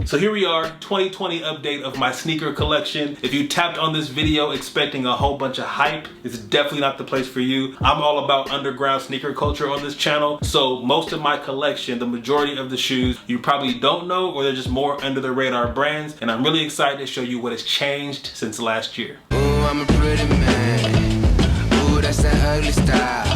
So here we are, 2020 update of my sneaker collection. If you tapped on this video expecting a whole bunch of hype, it's definitely not the place for you. I'm all about underground sneaker culture on this channel, so most of my collection, the majority of the shoes, you probably don't know, or they're just more under the radar brands, and I'm really excited to show you what has changed since last year. Ooh, I'm a pretty man. Ooh, that's that ugly style.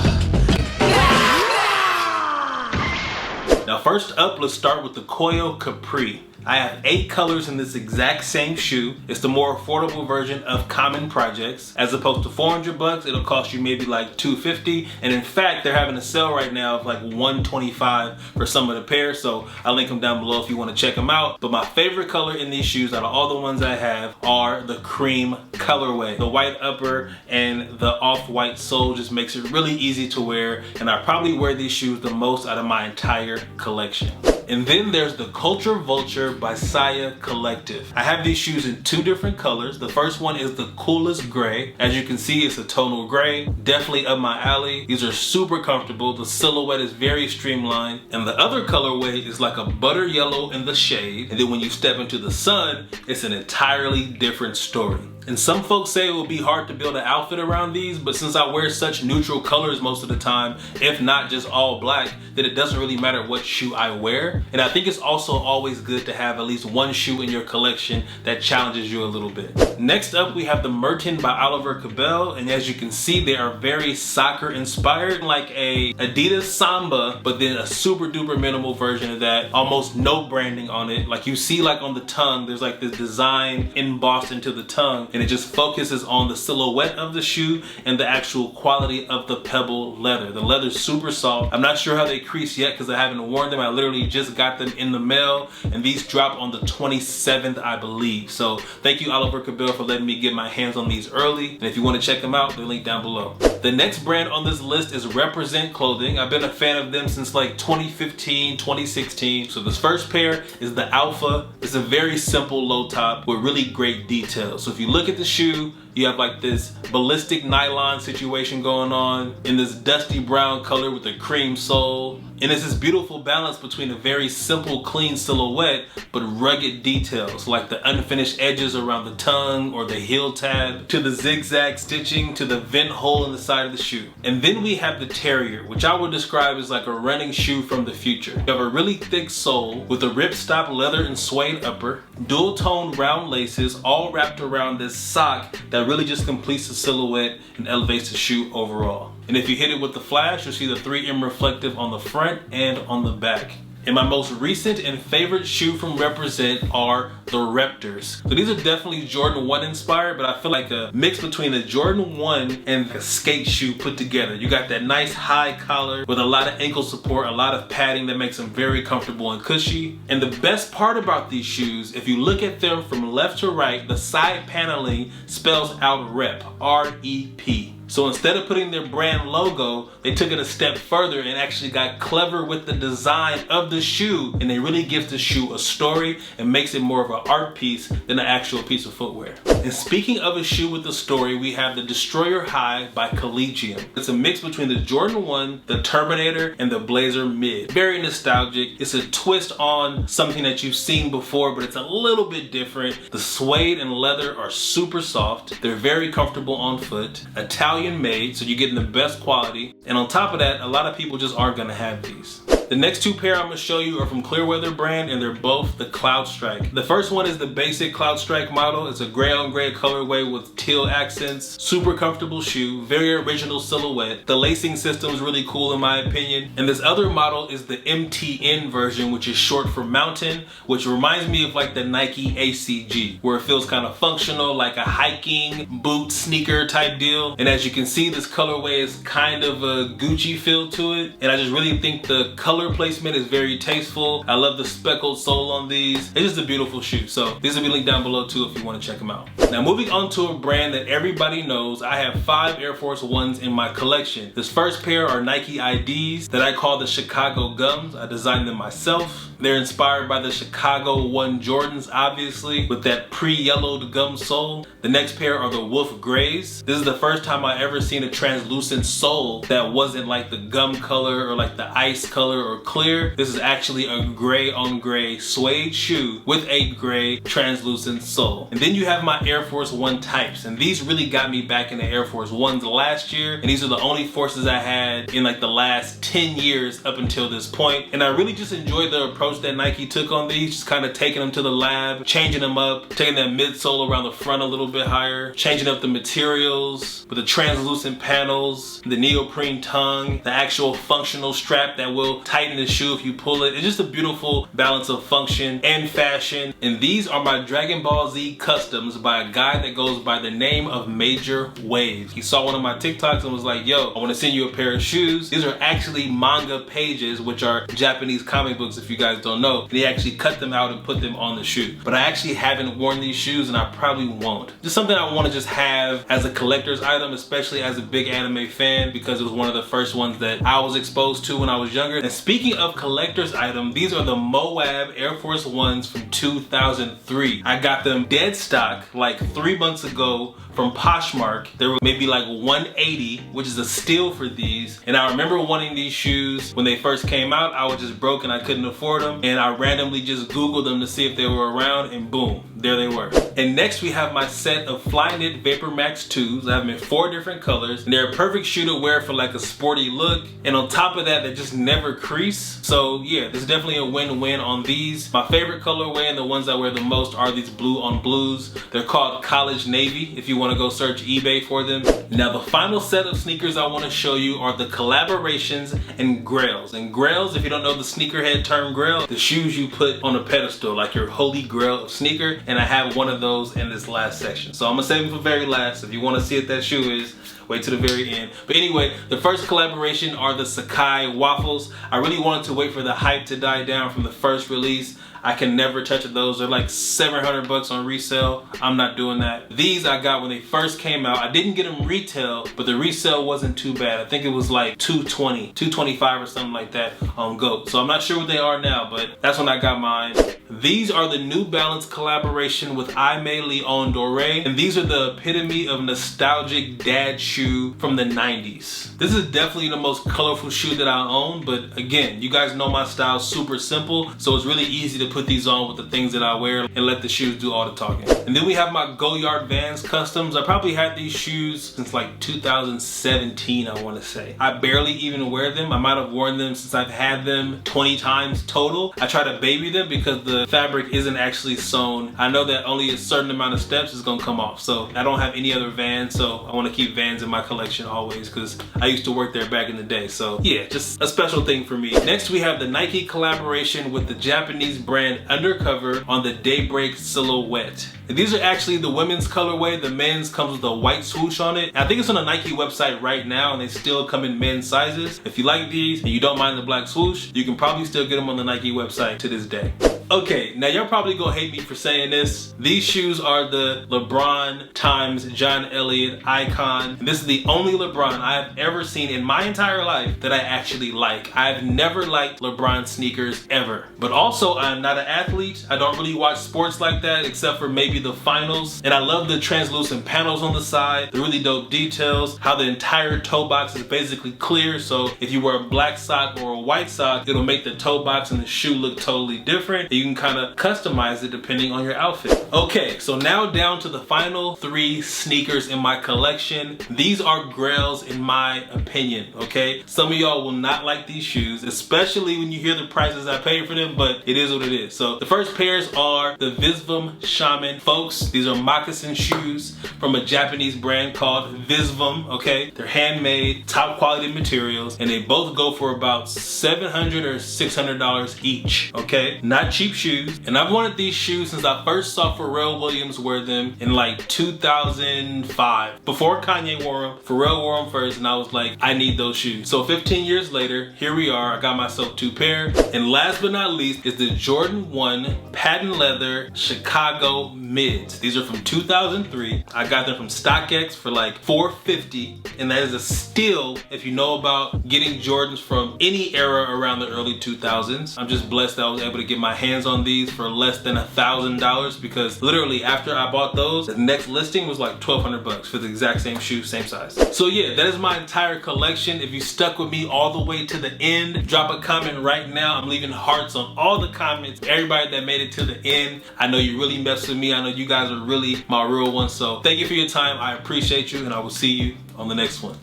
Now first up, let's start with the Coil Capri. I have 8 colors in this exact same shoe. It's the more affordable version of common projects. As opposed to 400 bucks, it'll cost you maybe like $250. And in fact, they're having a sale right now of like $125 for some of the pairs. So I'll link them down below if you want to check them out. But my favorite color in these shoes out of all the ones I have are the cream colorway. The white upper and the off-white sole just makes it really easy to wear. And I probably wear these shoes the most out of my entire collection. And then there's the Vulture by Saya Collective. I have these shoes in 2 different colors. The first one is the coolest gray. As you can see, it's a tonal gray, definitely up my alley. These are super comfortable. The silhouette is very streamlined. And the other colorway is like a butter yellow in the shade. And then when you step into the sun, it's an entirely different story. And some folks say it will be hard to build an outfit around these, but since I wear such neutral colors most of the time, if not just all black, then it doesn't really matter what shoe I wear. And I think it's also always good to have at least one shoe in your collection that challenges you a little bit. Next up, we have the Merton by Oliver Cobell, and as you can see, they are very soccer inspired, like a Adidas Samba, but then a super duper minimal version of that, almost no branding on it. Like you see like on the tongue, there's like this design embossed into the tongue, and it just focuses on the silhouette of the shoe and the actual quality of the pebble leather. The leather's super soft. I'm not sure how they crease yet because I haven't worn them. I literally just got them in the mail, and these drop on the 27th, I believe. So thank you, Oliver Cobell, for letting me get my hands on these early. And if you want to check them out, they're linked down below. The next brand on this list is Represent Clothing. I've been a fan of them since like 2015, 2016. So this first pair is the Alpha. It's a very simple low top with really great details. So if you look at the shoe, you have like this ballistic nylon situation going on in this dusty brown color with a cream sole. And it's this beautiful balance between a very simple, clean silhouette, but rugged details like the unfinished edges around the tongue or the heel tab, to the zigzag stitching, to the vent hole in the side of the shoe. And then we have the Terrier, which I would describe as like a running shoe from the future. You have a really thick sole with a ripstop leather and suede upper, dual tone round laces, all wrapped around this sock that really just completes the silhouette and elevates the shoe overall. And if you hit it with the flash, you'll see the 3M reflective on the front and on the back. And my most recent and favorite shoe from Represent are the Raptors. So these are definitely Jordan 1 inspired, but I feel like a mix between a Jordan 1 and a skate shoe put together. You got that nice high collar with a lot of ankle support, a lot of padding that makes them very comfortable and cushy. And the best part about these shoes, if you look at them from left to right, the side paneling spells out Rep, R-E-P. So instead of putting their brand logo, they took it a step further and actually got clever with the design of the shoe, and it really gives the shoe a story and makes it more of an art piece than an actual piece of footwear. And speaking of a shoe with a story, we have the Destroyer High by Collegium. It's a mix between the Jordan 1, the Terminator, and the Blazer Mid. Very nostalgic. It's a twist on something that you've seen before, but it's a little bit different. The suede and leather are super soft. They're very comfortable on foot. Italian made, so you're getting the best quality. And on top of that, a lot of people just aren't gonna have these. The next 2 pair I'm gonna show you are from Clearweather brand, and they're both the Cloud Strike. The first one is the basic Cloud Strike model. It's a gray on gray colorway with teal accents. Super comfortable shoe, very original silhouette. The lacing system is really cool in my opinion. And this other model is the MTN version, which is short for mountain, which reminds me of like the Nike ACG, where it feels kind of functional, like a hiking boot sneaker type deal. And as you can see, this colorway is kind of a Gucci feel to it. And I just really think the color placement is very tasteful. I love the speckled sole on these. It's just a beautiful shoe. So these will be linked down below too if you want to check them out. Now moving on to a brand that everybody knows, I have 5 Air Force Ones in my collection. This first pair are Nike IDs that I call the Chicago Gums. I designed them myself. They're inspired by the Chicago 1 Jordans, obviously, with that pre-yellowed gum sole. The next pair are the Wolf Grays. This is the first time I ever seen a translucent sole that wasn't like the gum color or like the ice color or clear. This is actually a gray on gray suede shoe with a gray translucent sole. And then you have my Air Force One types, and these really got me back into Air Force Ones last year, and these are the only Forces I had in like the last 10 years up until this point. And I really just enjoyed the approach that Nike took on these, just kind of taking them to the lab, changing them up, taking that midsole around the front a little bit higher, changing up the materials with the translucent panels, the neoprene tongue, the actual functional strap that will tighten the shoe if you pull it. It's just a beautiful balance of function and fashion. And these are my Dragon Ball Z customs by a guy that goes by the name of Major Waves. He saw one of my TikToks and was like, yo, I want to send you a pair of shoes. These are actually manga pages, which are Japanese comic books if you guys don't know. And he actually cut them out and put them on the shoe. But I actually haven't worn these shoes and I probably won't. Just something I want to just have as a collector's item, especially as a big anime fan, because it was one of the first ones that I was exposed to when I was younger. And speaking of collector's item, these are the Mowab Air Force Ones from 2003. I got them dead stock like 3 months ago from Poshmark. They were maybe like $180, which is a steal for these. And I remember wanting these shoes when they first came out. I was just broke and I couldn't afford them. And I randomly just Googled them to see if they were around, and boom, there they were. And next we have my set of Flyknit VaporMax Tools. I have them in 4 different colors. And they're a perfect shoe to wear for like a sporty look. And on top of that, they just never crease. So yeah, there's definitely a win-win on these. My favorite colorway and the ones I wear the most are these blue on blues. They're called College Navy if you want to go search eBay for them. Now the final set of sneakers I want to show you are the collaborations and Grails. And Grails, if you don't know the sneakerhead term Grail, the shoes you put on a pedestal, like your holy grail of sneaker. And I have one of those in this last section. So I'm gonna save them for very last. If you want to see what that shoe is, wait to the very end. But anyway, the first collaboration are the Sakai waffles. I really wanted to wait for the hype to die down from the first release. I can never touch those. They're like 700 bucks on resale. I'm not doing that. These I got when they first came out. I didn't get them retail, but the resale wasn't too bad. I think it was like $220, $225 or something like that on GOAT. So I'm not sure what they are now, but that's when I got mine. These are the New Balance collaboration with Aimé Leon Dore, and these are the epitome of nostalgic dad shoe from the 90s. This is definitely the most colorful shoe that I own, but again, you guys know my style is super simple, so it's really easy to put these on with the things that I wear and let the shoes do all the talking. And then we have my Go Yard Vans customs. I probably had these shoes since like 2017, I want to say. I barely even wear them. I might have worn them since I've had them 20 times total. I try to baby them because the fabric isn't actually sewn. I know that only a certain amount of steps is gonna come off, so I don't have any other Vans, so I want to keep Vans in my collection always because I used to work there back in the day. So yeah, just a special thing for me. Next we have the Nike collaboration with the Japanese brand Undercover on the Daybreak silhouette. And these are actually the women's colorway. The men's comes with a white swoosh on it. I think it's on the Nike website right now, and they still come in men's sizes. If you like these and you don't mind the black swoosh, you can probably still get them on the Nike website to this day. Okay, now y'all probably gonna hate me for saying this. These shoes are the LeBron times John Elliott icon. And this is the only LeBron I've ever seen in my entire life that I actually like. I've never liked LeBron sneakers ever. But also, I'm not an athlete. I don't really watch sports like that except for maybe the finals. And I love the translucent panels on the side, the really dope details, how the entire toe box is basically clear. So if you wear a black sock or a white sock, it'll make the toe box and the shoe look totally different. You can kind of customize it depending on your outfit. Okay, so now down to the final 3 sneakers in my collection. These are Grails in my opinion, okay? Some of y'all will not like these shoes, especially when you hear the prices I paid for them, but it is what it is. So the first pairs are the Visvum Shaman. Folks, these are moccasin shoes from a Japanese brand called Visvum, okay? They're handmade, top quality materials, and they both go for about $700 or $600 each, okay? Not cheap shoes. And I've wanted these shoes since I first saw Pharrell Williams wear them in like 2005. Before Kanye wore them, Pharrell wore them first, and I was like, I need those shoes. So 15 years later, here we are. I got myself 2 pair. And last but not least is the Jordan 1 patent leather Chicago mids. These are from 2003. I got them from StockX for like $4.50, and that is a steal if you know about getting Jordans from any era around the early 2000s. I'm just blessed that I was able to get my hands on these for less than $1,000, because literally after I bought those, the next listing was like 1,200 bucks for the exact same shoe, same size. So yeah, that is my entire collection. If you stuck with me all the way to the end, drop a comment right now. I'm leaving hearts on all the comments. Everybody that made it to the end, I know you really messed with me. I know you guys are really my real ones. So thank you for your time. I appreciate you, and I will see you on the next one.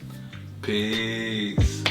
Peace.